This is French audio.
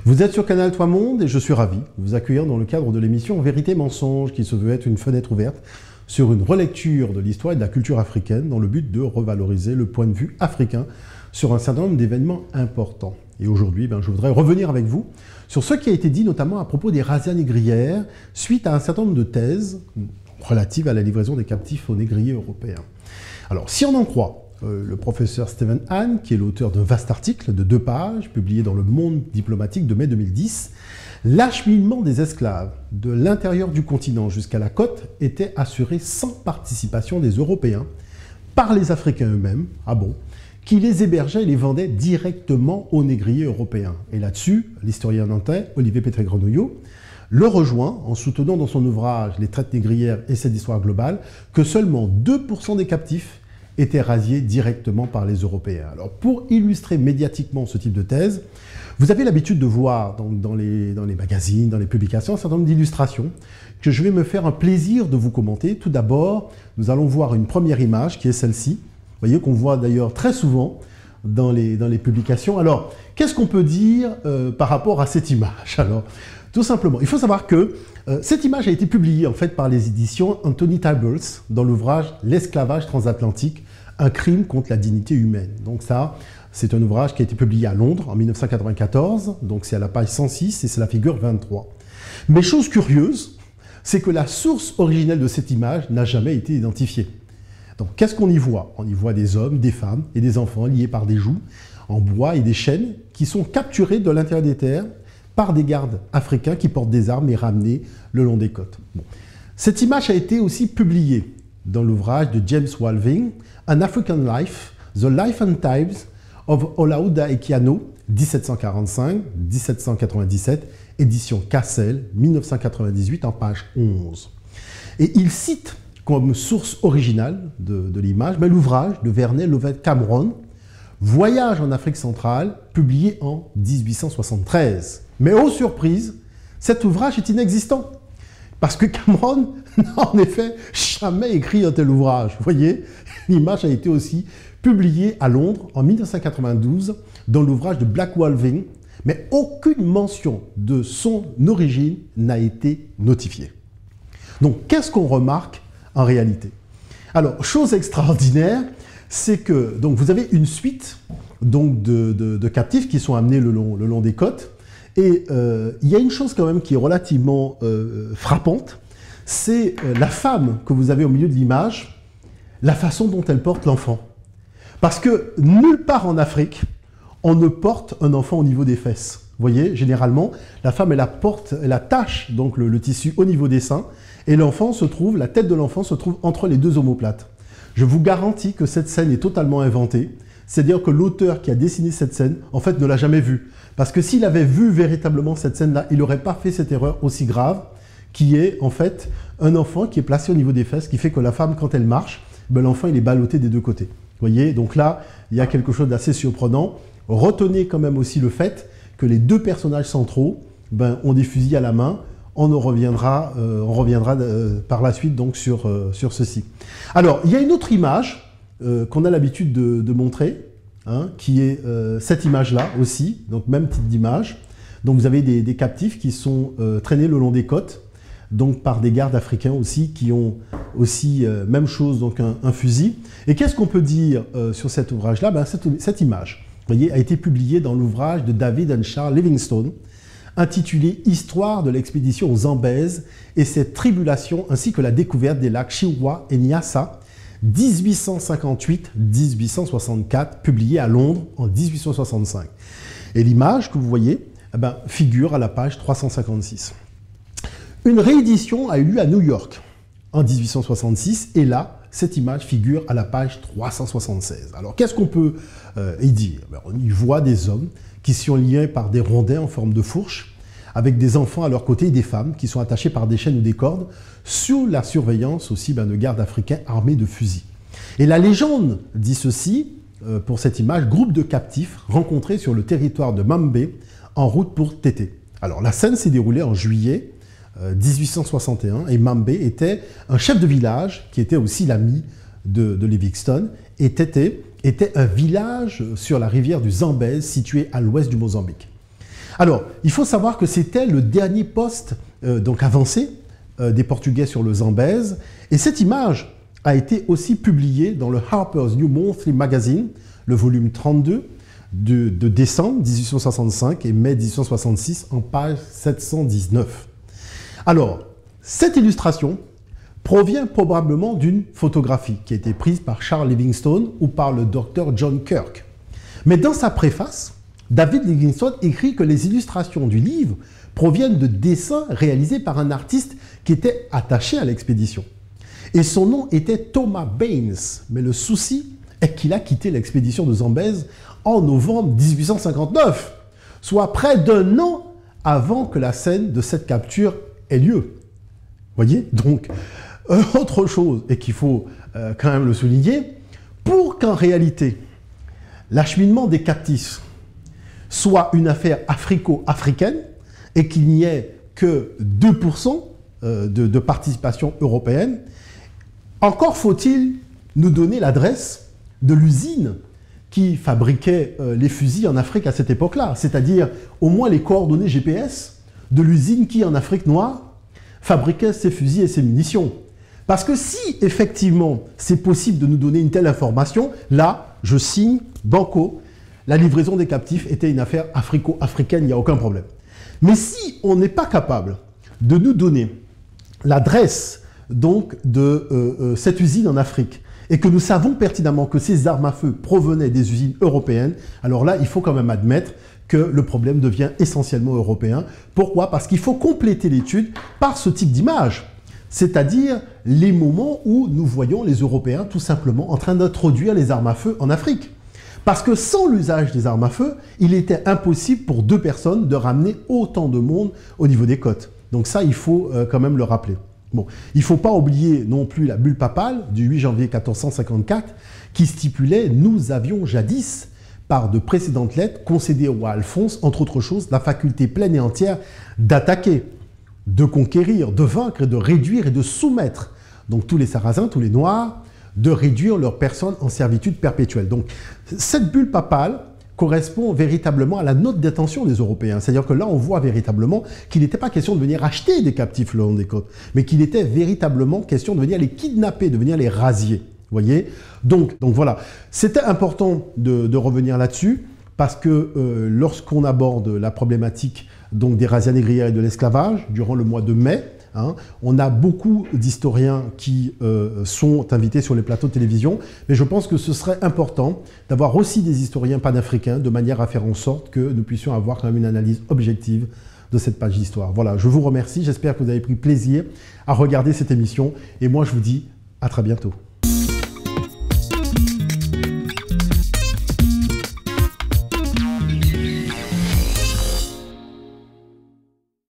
Vous êtes sur Canal Toi Monde et je suis ravi de vous accueillir dans le cadre de l'émission Vérité Mensonge qui se veut être une fenêtre ouverte sur une relecture de l'histoire et de la culture africaine dans le but de revaloriser le point de vue africain sur un certain nombre d'événements importants. Et aujourd'hui, je voudrais revenir avec vous sur ce qui a été dit notamment à propos des razzias négrières suite à un certain nombre de thèses relatives à la livraison des captifs aux négriers européens. Alors, si on en croit le professeur Stephen Hahn, qui est l'auteur d'un vaste article de 2 pages, publié dans Le Monde diplomatique de mai 2010, l'acheminement des esclaves de l'intérieur du continent jusqu'à la côte était assuré sans participation des Européens, par les Africains eux-mêmes, qui les hébergeaient et les vendaient directement aux négriers européens. Et là-dessus, l'historien nantais Olivier Pétré-Grenouillot le rejoint en soutenant dans son ouvrage « Les traites négrières et cette histoire globale » que seulement 2% des captifs étaient razziés directement par les Européens. Alors, pour illustrer médiatiquement ce type de thèse, vous avez l'habitude de voir dans les magazines, dans les publications, un certain nombre d'illustrations que je vais me faire un plaisir de vous commenter. Tout d'abord, nous allons voir une première image qui est celle-ci. Vous voyez qu'on voit d'ailleurs très souvent dans les publications. Alors, qu'est-ce qu'on peut dire par rapport à cette image? Alors, tout simplement, il faut savoir que cette image a été publiée en fait par les éditions Anthony Tables dans l'ouvrage « L'esclavage transatlantique, un crime contre la dignité humaine ». Donc ça, c'est un ouvrage qui a été publié à Londres en 1994, donc c'est à la page 106 et c'est la figure 23. Mais chose curieuse, c'est que la source originelle de cette image n'a jamais été identifiée. Donc qu'est-ce qu'on y voit? On y voit des hommes, des femmes et des enfants liés par des jougs en bois et des chaînes qui sont capturés de l'intérieur des terres par des gardes africains qui portent des armes et ramenés le long des côtes. Cette image a été aussi publiée dans l'ouvrage de James Walving, An African Life, The Life and Times of Olaudah Equiano, 1745-1797, édition Cassel, 1998, en page 11. Et il cite comme source originale de l'image l'ouvrage de Vernet Lovett Cameron, Voyage en Afrique centrale, publié en 1873. Mais aux surprises, cet ouvrage est inexistant. Parce que Cameron n'a en effet jamais écrit un tel ouvrage. Vous voyez, l'image a été aussi publiée à Londres en 1992 dans l'ouvrage de Black Walving, mais aucune mention de son origine n'a été notifiée. Donc, qu'est-ce qu'on remarque en réalité? Alors, chose extraordinaire, c'est que vous avez une suite de captifs qui sont amenés le long des côtes. Et il y a une chose quand même qui est relativement frappante, c'est la femme que vous avez au milieu de l'image, la façon dont elle porte l'enfant. Parce que nulle part en Afrique, on ne porte un enfant au niveau des fesses. Vous voyez, généralement, la femme, elle attache donc le tissu au niveau des seins, et l'enfant se trouve, la tête de l'enfant se trouve entre les deux omoplates. Je vous garantis que cette scène est totalement inventée. C'est-à-dire que l'auteur qui a dessiné cette scène, en fait, ne l'a jamais vue. Parce que s'il avait vu véritablement cette scène-là, il n'aurait pas fait cette erreur aussi grave, qui est, en fait, un enfant qui est placé au niveau des fesses, qui fait que la femme, quand elle marche, l'enfant, il est ballotté des deux côtés. Vous voyez, donc là, il y a quelque chose d'assez surprenant. Retenez quand même aussi le fait que les deux personnages centraux ont des fusils à la main. On reviendra par la suite donc sur ceci. Alors, il y a une autre image qu'on a l'habitude de montrer, qui est cette image-là aussi, donc même type d'image. Donc vous avez des captifs qui sont traînés le long des côtes, donc par des gardes africains aussi, qui ont aussi, même chose, donc un fusil. Et qu'est-ce qu'on peut dire sur cet ouvrage-là? Cette image, vous voyez, a été publiée dans l'ouvrage de David and Charles Livingstone, intitulé « Histoire de l'expédition aux Zambèzes et ses tribulations ainsi que la découverte des lacs Chihuahua et Nyassa » 1858-1864, publié à Londres en 1865. Et l'image que vous voyez figure à la page 356. Une réédition a eu lieu à New York en 1866, et là, cette image figure à la page 376. Alors, qu'est-ce qu'on peut y dire? On y voit des hommes qui sont liés par des rondins en forme de fourche, avec des enfants à leur côté et des femmes qui sont attachées par des chaînes ou des cordes, sous la surveillance aussi de gardes africains armés de fusils. Et la légende dit ceci, pour cette image, groupe de captifs rencontrés sur le territoire de Mambé en route pour Tété. Alors la scène s'est déroulée en juillet 1861 et Mambé était un chef de village qui était aussi l'ami de Livingstone, et Tété était un village sur la rivière du Zambèze situé à l'ouest du Mozambique. Alors, il faut savoir que c'était le dernier poste donc avancé des Portugais sur le Zambèze. Et cette image a été aussi publiée dans le Harper's New Monthly Magazine, le volume 32, de décembre 1865 et mai 1866, en page 719. Alors, cette illustration provient probablement d'une photographie qui a été prise par Charles Livingstone ou par le docteur John Kirk. Mais dans sa préface, David Livingstone écrit que les illustrations du livre proviennent de dessins réalisés par un artiste qui était attaché à l'expédition. Et son nom était Thomas Baines. Mais le souci est qu'il a quitté l'expédition de Zambèze en novembre 1859, soit près d'un an avant que la scène de cette capture ait lieu. Voyez? Donc, autre chose, et qu'il faut quand même le souligner, pour qu'en réalité, l'acheminement des captifs soit une affaire africo-africaine et qu'il n'y ait que 2% de participation européenne, encore faut-il nous donner l'adresse de l'usine qui fabriquait les fusils en Afrique à cette époque-là, c'est-à-dire au moins les coordonnées GPS de l'usine qui, en Afrique noire, fabriquait ces fusils et ces munitions. Parce que si, effectivement, c'est possible de nous donner une telle information, là, je signe, banco, la livraison des captifs était une affaire africo-africaine, il n'y a aucun problème. Mais si on n'est pas capable de nous donner l'adresse donc de cette usine en Afrique, et que nous savons pertinemment que ces armes à feu provenaient des usines européennes, alors là, il faut quand même admettre que le problème devient essentiellement européen. Pourquoi? Parce qu'il faut compléter l'étude par ce type d'image, c'est-à-dire les moments où nous voyons les Européens tout simplement en train d'introduire les armes à feu en Afrique. Parce que sans l'usage des armes à feu, il était impossible pour deux personnes de ramener autant de monde au niveau des côtes. Donc ça, il faut quand même le rappeler. Bon, il ne faut pas oublier non plus la bulle papale du 8 janvier 1454 qui stipulait « Nous avions jadis, par de précédentes lettres, concédé au roi Alphonse, entre autres choses, la faculté pleine et entière d'attaquer, de conquérir, de vaincre et de réduire et de soumettre donc tous les Sarrasins, tous les Noirs, de réduire leurs personnes en servitude perpétuelle. » Donc cette bulle papale correspond véritablement à la note d'intention des Européens. C'est-à-dire que là, on voit véritablement qu'il n'était pas question de venir acheter des captifs le long des côtes, mais qu'il était véritablement question de venir les kidnapper, de venir les rasier. Voyez? Donc voilà, c'était important de revenir là-dessus, parce que lorsqu'on aborde la problématique donc, des razzias négrières et de l'esclavage, durant le mois de mai, on a beaucoup d'historiens qui sont invités sur les plateaux de télévision, mais je pense que ce serait important d'avoir aussi des historiens panafricains de manière à faire en sorte que nous puissions avoir quand même une analyse objective de cette page d'histoire. Voilà, je vous remercie, j'espère que vous avez pris plaisir à regarder cette émission et moi je vous dis à très bientôt.